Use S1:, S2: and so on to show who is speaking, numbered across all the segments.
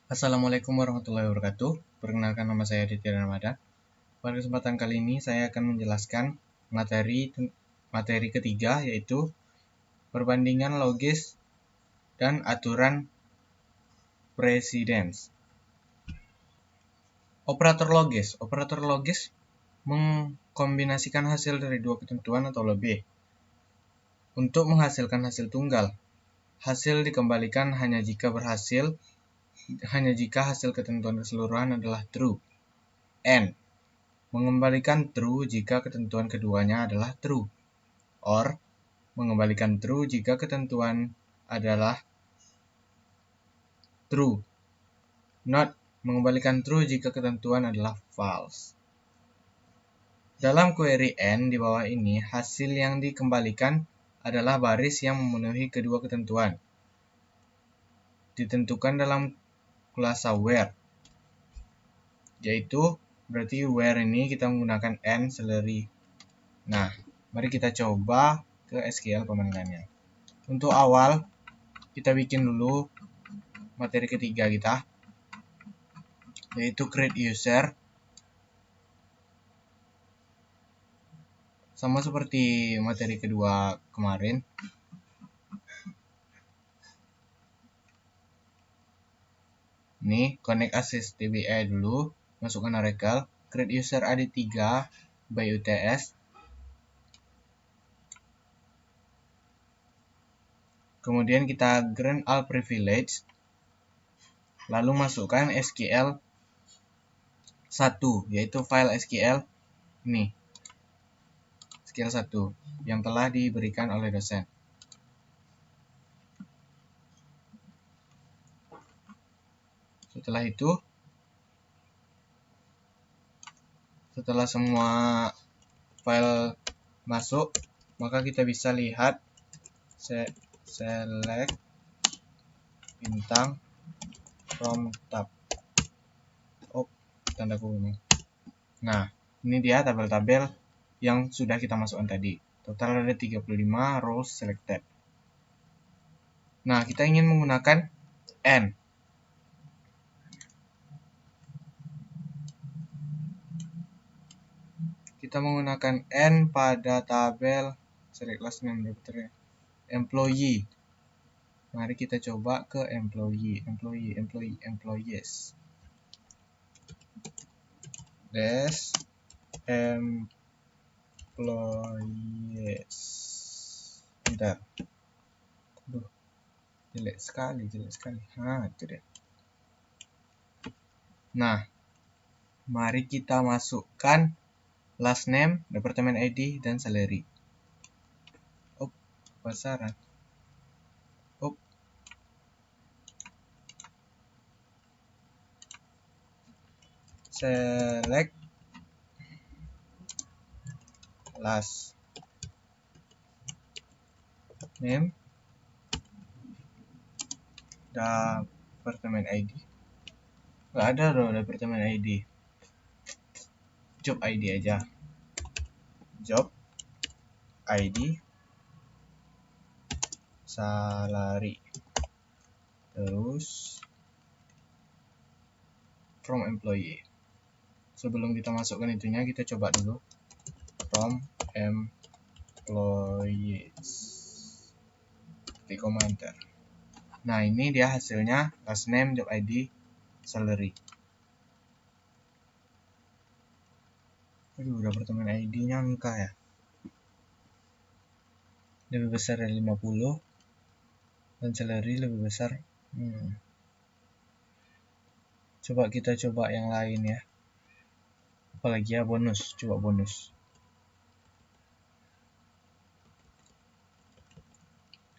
S1: Assalamualaikum warahmatullahi wabarakatuh. Perkenalkan, nama saya Aditya Ramadan. Pada kesempatan kali ini saya akan menjelaskan materi ketiga, yaitu perbandingan logis dan aturan precedence. Operator logis mengkombinasikan hasil dari dua ketentuan atau lebih untuk menghasilkan hasil tunggal. Hasil dikembalikan hanya jika hasil ketentuan keseluruhan adalah true. And mengembalikan true jika ketentuan keduanya adalah true. Or mengembalikan true jika ketentuan adalah true. Not mengembalikan true jika ketentuan adalah false. Dalam query N di bawah ini, hasil yang dikembalikan adalah baris yang memenuhi kedua ketentuan. Ditentukan dalam klasa where, yaitu berarti where ini kita menggunakan N celery. Nah, mari kita coba ke SQL pemainannya. Untuk awal, kita bikin dulu materi ketiga kita, yaitu create user. Sama seperti materi kedua kemarin. Ini connect access DBA dulu, masukkan Oracle, create user AD3 by UTS. Kemudian kita grant all privilege, lalu masukkan SQL 1, yaitu file SQL ini, SQL 1 yang telah diberikan oleh dosen. Setelah itu, setelah semua file masuk, maka kita bisa lihat select bintang from tab. Tanda kuning. Nah, ini dia tabel-tabel yang sudah kita masukkan tadi. Total ada 35 rows selected. Nah, kita ingin menggunakan N. Kita menggunakan N pada tabel select last name employee. Mari kita coba ke employees. Des employees. Bentar. Aduh, jelek sekali. Itu dia. Nah, mari kita masukkan last name, department ID, dan salary. Pasaran. Select last name, department ID. Gak ada loh department ID. Job ID aja. Job ID, salary, terus from employee. Sebelum kita masukkan itunya, kita coba dulu from employees di komentar. Nah, ini dia hasilnya, last name, job ID, salary. Aduh, departemen ID-nya angka ya. Lebih besar dari 50 dan salary lebih besar. Coba kita coba yang lain ya. Apalagi ya, bonus. Coba bonus.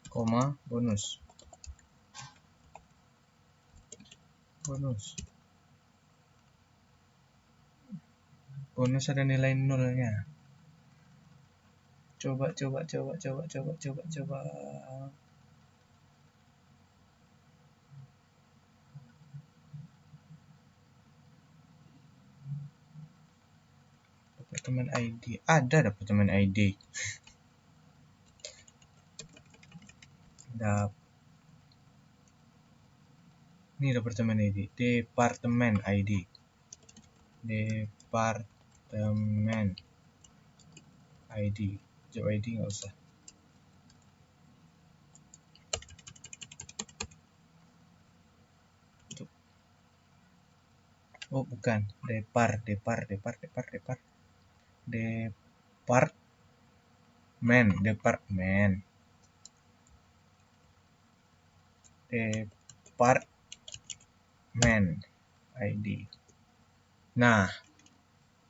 S1: Koma, bonus. Bonus ada nilai nolnya. Coba. Departemen ID. Ada departemen ID. Ini departemen ID. Departemen ID. Departemen ID. Job ID nggak usah. Oh bukan, departemen, ID. Nah,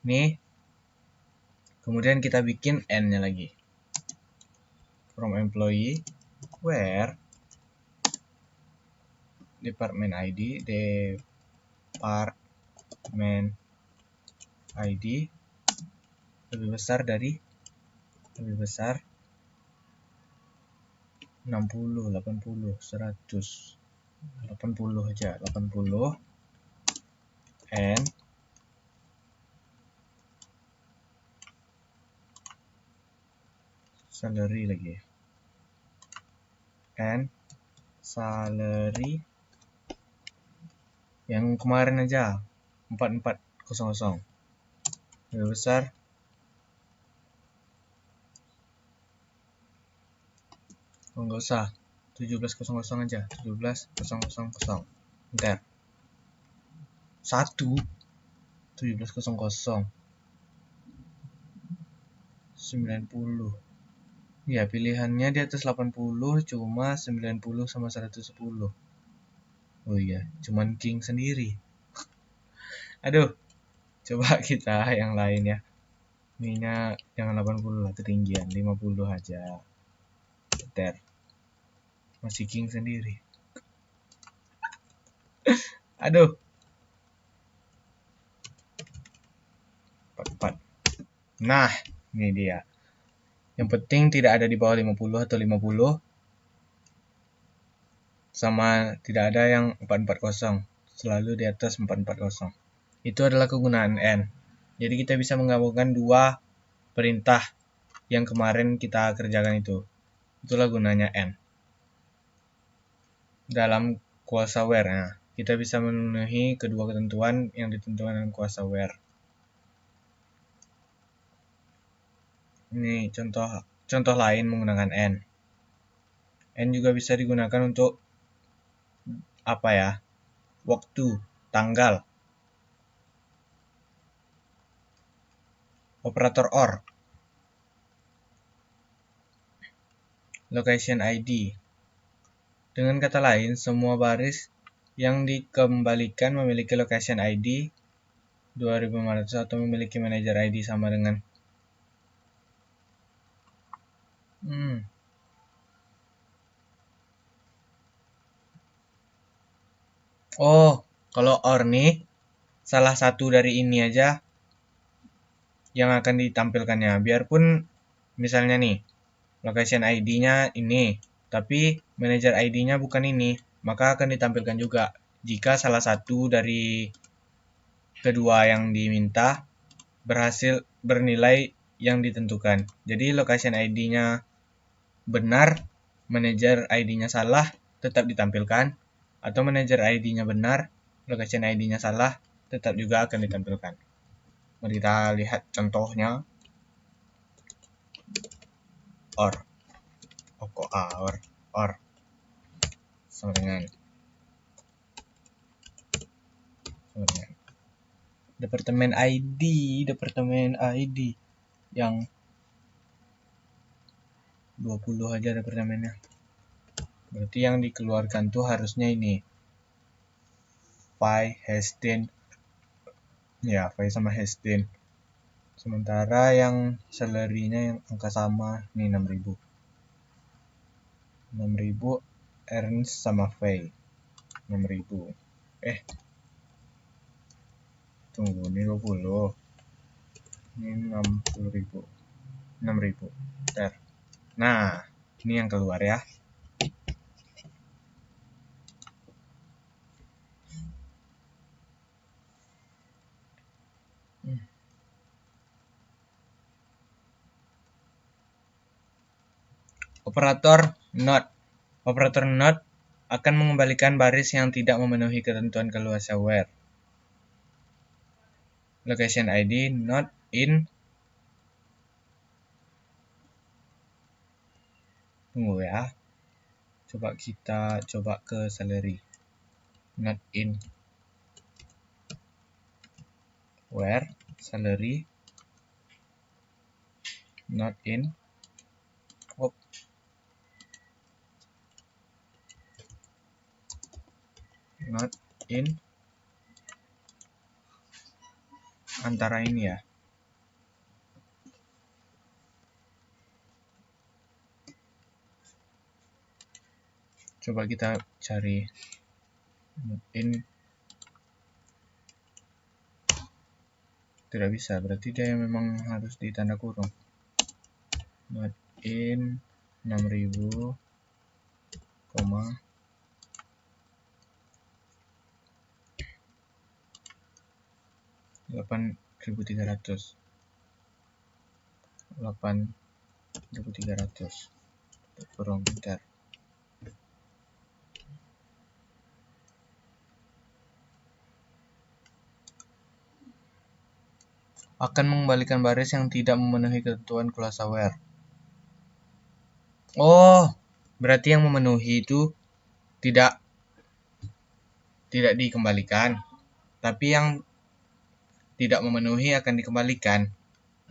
S1: nih kemudian kita bikin N-nya lagi. From employee where department ID, department ID lebih besar 60, 80, 100, 80 aja, 80 and salary lagi, and salary yang kemarin aja 4400 lebih besar. Oh, nggak usah, 1700 aja, 1700. Bentar, 1700 90. Ya, pilihannya di atas 80 cuma 90 sama 110. Oh iya, cuman king sendiri. Aduh, coba kita yang lain ya. Ininya jangan 80 lah, ketinggian 50 aja. Bentar, masih king sendiri. Aduh, 44. Nah, ini dia. Yang penting tidak ada di bawah 50 atau 50, sama tidak ada yang 440, selalu di atas 440. Itu adalah kegunaan N. Jadi kita bisa menggabungkan dua perintah yang kemarin kita kerjakan itu. Itulah gunanya N. Dalam kuasa where, nah, kita bisa memenuhi kedua ketentuan yang ditentukan dalam kuasa where. Ini contoh lain menggunakan N. N juga bisa digunakan untuk apa ya? Waktu, tanggal. Operator OR. Location ID. Dengan kata lain, semua baris yang dikembalikan memiliki location ID 2500 atau memiliki manager ID sama dengan Oh, kalau OR nih salah satu dari ini aja yang akan ditampilkannya. Biarpun misalnya nih location ID-nya ini, tapi manager ID-nya bukan ini, maka akan ditampilkan juga jika salah satu dari kedua yang diminta berhasil bernilai yang ditentukan. Jadi location ID-nya benar, manager ID-nya salah, tetap ditampilkan. Atau manager ID-nya benar, location ID-nya salah, tetap juga akan ditampilkan. Mari kita lihat contohnya. OR. OR. Sama dengan departemen ID yang 20 aja departemennya. Berarti yang dikeluarkan tuh harusnya ini Pi, Hestin. Ya, Pi sama Hestin. Sementara yang salary-nya yang angka sama nih 6000. 6000 Ernst sama Faye. 6000. Tunggu, ini 20. Ini 60.000. 6000. Bentar. Nah, ini yang keluar ya. Operator not akan mengembalikan baris yang tidak memenuhi ketentuan keluarsa where. Location ID not in. Tunggu ya. Coba kita coba ke salary. Not in where salary not in. Oh. Not in antara ini ya. Coba kita cari not in. Tidak bisa, berarti dia memang harus ditanda kurung. Not in 6000, 8.300 kurung bentar. Akan mengembalikan baris yang tidak memenuhi ketentuan keluarsa where. Oh, berarti yang memenuhi itu tidak dikembalikan, tapi yang tidak memenuhi akan dikembalikan.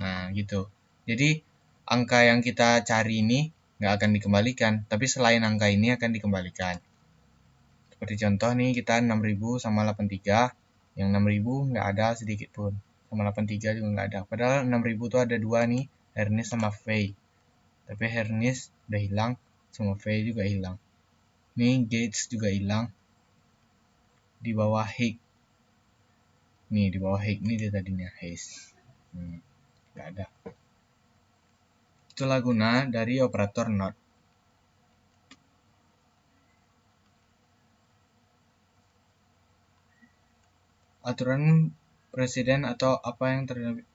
S1: Nah, gitu. Jadi angka yang kita cari ini nggak akan dikembalikan, tapi selain angka ini akan dikembalikan. Seperti contoh nih, kita 6000 sama 83, yang 6000 nggak ada sedikit pun, sama 83 juga nggak ada. Padahal 6000 tuh ada dua nih, Ernest sama Faye. Tapi Ernest udah hilang, sama Faye juga hilang. Nih Gates juga hilang. Di bawah Hig. Nih di bawah Hig nih dia tadinya Hayes. Nggak ada. Itulah guna dari operator not. Aturan presiden atau apa yang terjadi.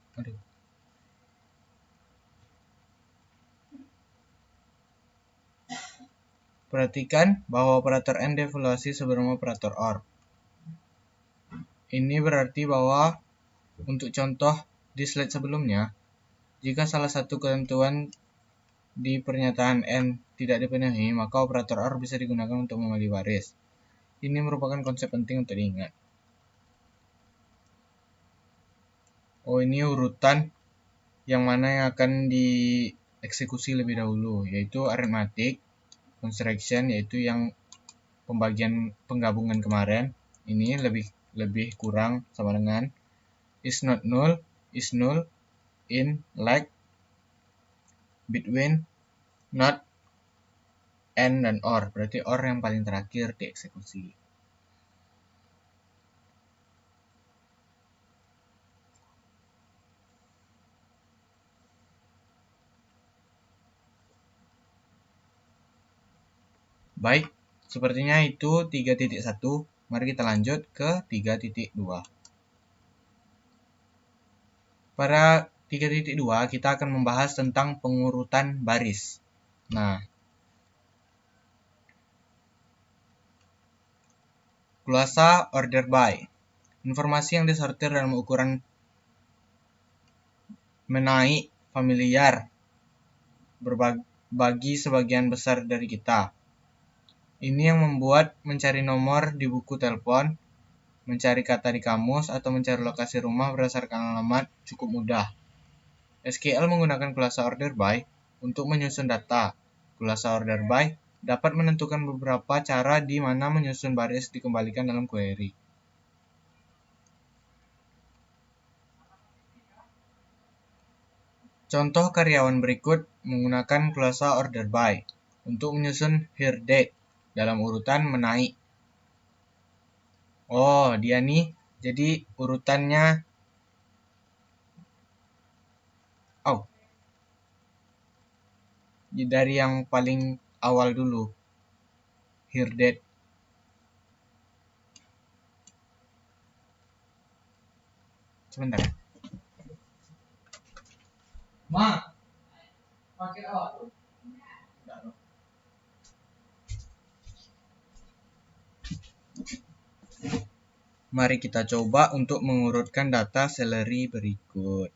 S1: Perhatikan bahwa operator AND devaluasi sebelum operator OR. Ini berarti bahwa untuk contoh di slide sebelumnya, jika salah satu ketentuan di pernyataan AND tidak dipenuhi, maka operator OR bisa digunakan untuk menggali baris. Ini merupakan konsep penting untuk diingat. Oh, ini urutan yang mana yang akan dieksekusi lebih dahulu, yaitu arithmetic, construction, yaitu yang pembagian penggabungan kemarin. Ini lebih kurang sama dengan is not null, is null, in, like, between, not, and, dan or. Berarti or yang paling terakhir dieksekusi. Baik, sepertinya itu 3.1. Mari kita lanjut ke 3.2. Pada 3.2 kita akan membahas tentang pengurutan baris. Nah, Glosa order by. Informasi yang disortir dalam ukuran menaik familiar bagi sebagian besar dari kita. Ini yang membuat mencari nomor di buku telepon, mencari kata di kamus, atau mencari lokasi rumah berdasarkan alamat cukup mudah. SQL menggunakan Glosa order by untuk menyusun data. Glosa order by dapat menentukan beberapa cara di mana menyusun baris dikembalikan dalam query. Contoh karyawan berikut menggunakan Glosa order by untuk menyusun here date dalam urutan menaik. Oh, dia nih. Jadi urutannya dari yang paling awal dulu. Here date. Sebentar. Ma, pakai awak tuh. Mari kita coba untuk mengurutkan data salary berikut.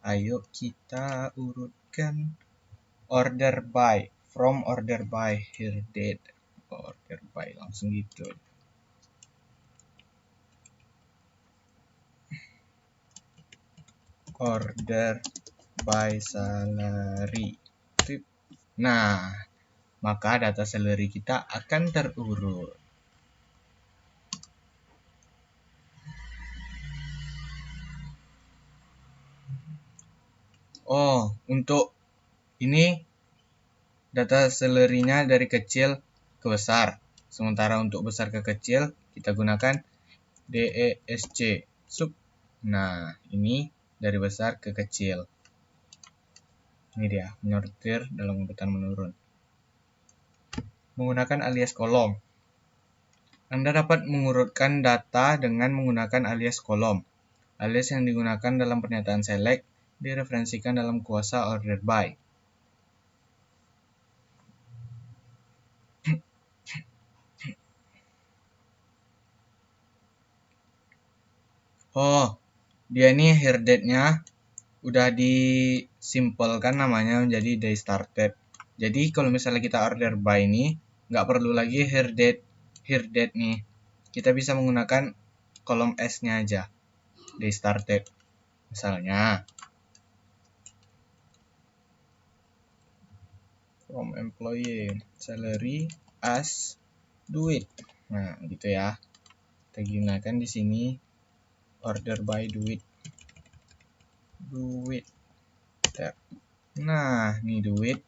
S1: Ayo kita urutkan order by, from order by, here date, order by, langsung gitu. Order by salary. Nah, maka data salary kita akan terurut. Oh, untuk ini data salary-nya dari kecil ke besar. Sementara untuk besar ke kecil kita gunakan DESC sub. Nah, ini dari besar ke kecil. Ini dia, menyortir dalam urutan menurun. Menggunakan alias kolom. Anda dapat mengurutkan data dengan menggunakan alias kolom. Alias yang digunakan dalam pernyataan select direferensikan dalam kuasa order by. Oh, dia ini here date-nya udah disimpelkan namanya menjadi day started. Jadi kalau misalnya kita order by ini nggak perlu lagi here date nih. Kita bisa menggunakan kolom S-nya aja, day started. Misalnya from employee salary as duit. Nah, gitu ya. Kita gunakan di sini order by duit. Nah, ini duit.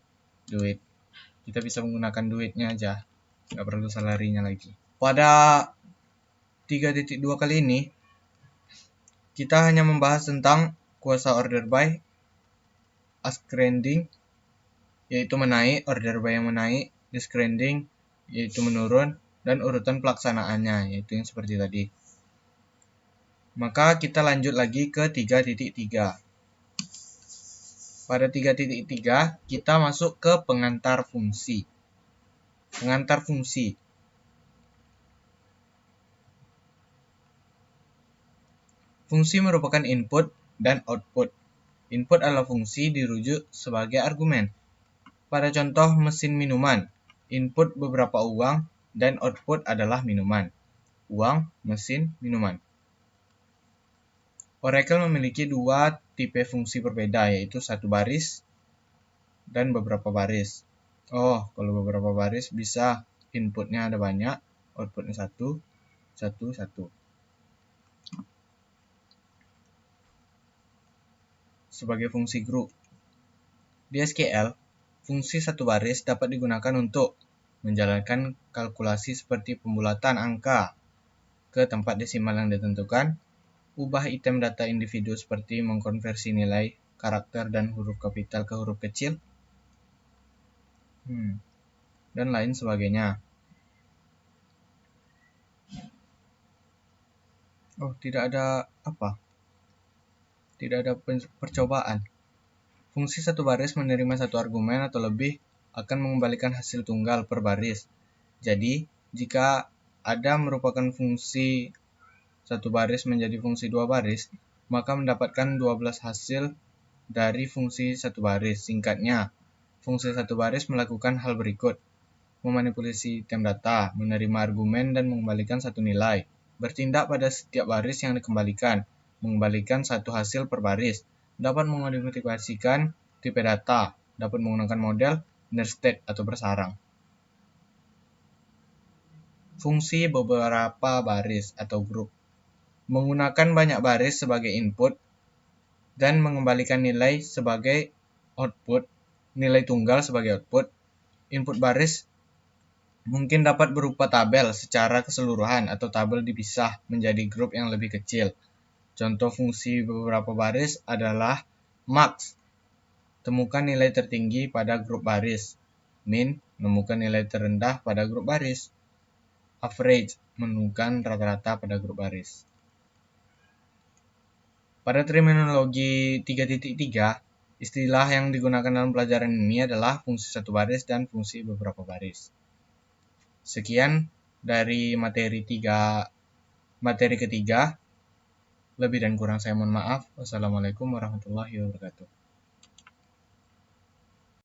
S1: Kita bisa menggunakan duitnya aja, nggak perlu salarinya lagi. Pada 3.2 kali ini, kita hanya membahas tentang kuasa order by, ascending, yaitu menaik, order by yang menaik, descending, yaitu menurun, dan urutan pelaksanaannya, yaitu yang seperti tadi. Maka kita lanjut lagi ke 3.3. Pada 3.3, kita masuk ke pengantar fungsi. Pengantar fungsi. Fungsi merupakan input dan output. Input adalah fungsi dirujuk sebagai argumen. Pada contoh mesin minuman, input beberapa uang dan output adalah minuman. Uang, mesin, minuman. Oracle memiliki dua tipe fungsi berbeda, yaitu satu baris dan beberapa baris. Oh, kalau beberapa baris bisa inputnya ada banyak, outputnya satu. Sebagai fungsi grup. Di SQL, fungsi satu baris dapat digunakan untuk menjalankan kalkulasi seperti pembulatan angka ke tempat desimal yang ditentukan, ubah item data individu seperti mengkonversi nilai karakter dan huruf kapital ke huruf kecil, dan lain sebagainya. Oh, tidak ada percobaan. Fungsi satu baris menerima satu argumen atau lebih akan mengembalikan hasil tunggal per baris. Jadi, jika ada merupakan fungsi satu baris menjadi fungsi dua baris, maka mendapatkan 12 hasil dari fungsi satu baris. Singkatnya, fungsi satu baris melakukan hal berikut: memanipulasi item data, menerima argumen dan mengembalikan satu nilai, bertindak pada setiap baris yang dikembalikan, mengembalikan satu hasil per baris, dapat memodifikasikan tipe data, dapat menggunakan model, nested atau bersarang. Fungsi beberapa baris atau grup. Menggunakan banyak baris sebagai input dan mengembalikan nilai sebagai output, nilai tunggal sebagai output. Input baris mungkin dapat berupa tabel secara keseluruhan atau tabel dipisah menjadi grup yang lebih kecil. Contoh fungsi beberapa baris adalah max, temukan nilai tertinggi pada grup baris. Min, menemukan nilai terendah pada grup baris. Average, menemukan rata-rata pada grup baris. Pada terminologi 3.3, istilah yang digunakan dalam pelajaran ini adalah fungsi satu baris dan fungsi beberapa baris. Sekian dari materi 3 materi ketiga. Lebih dan kurang saya mohon maaf. Wassalamualaikum warahmatullahi wabarakatuh.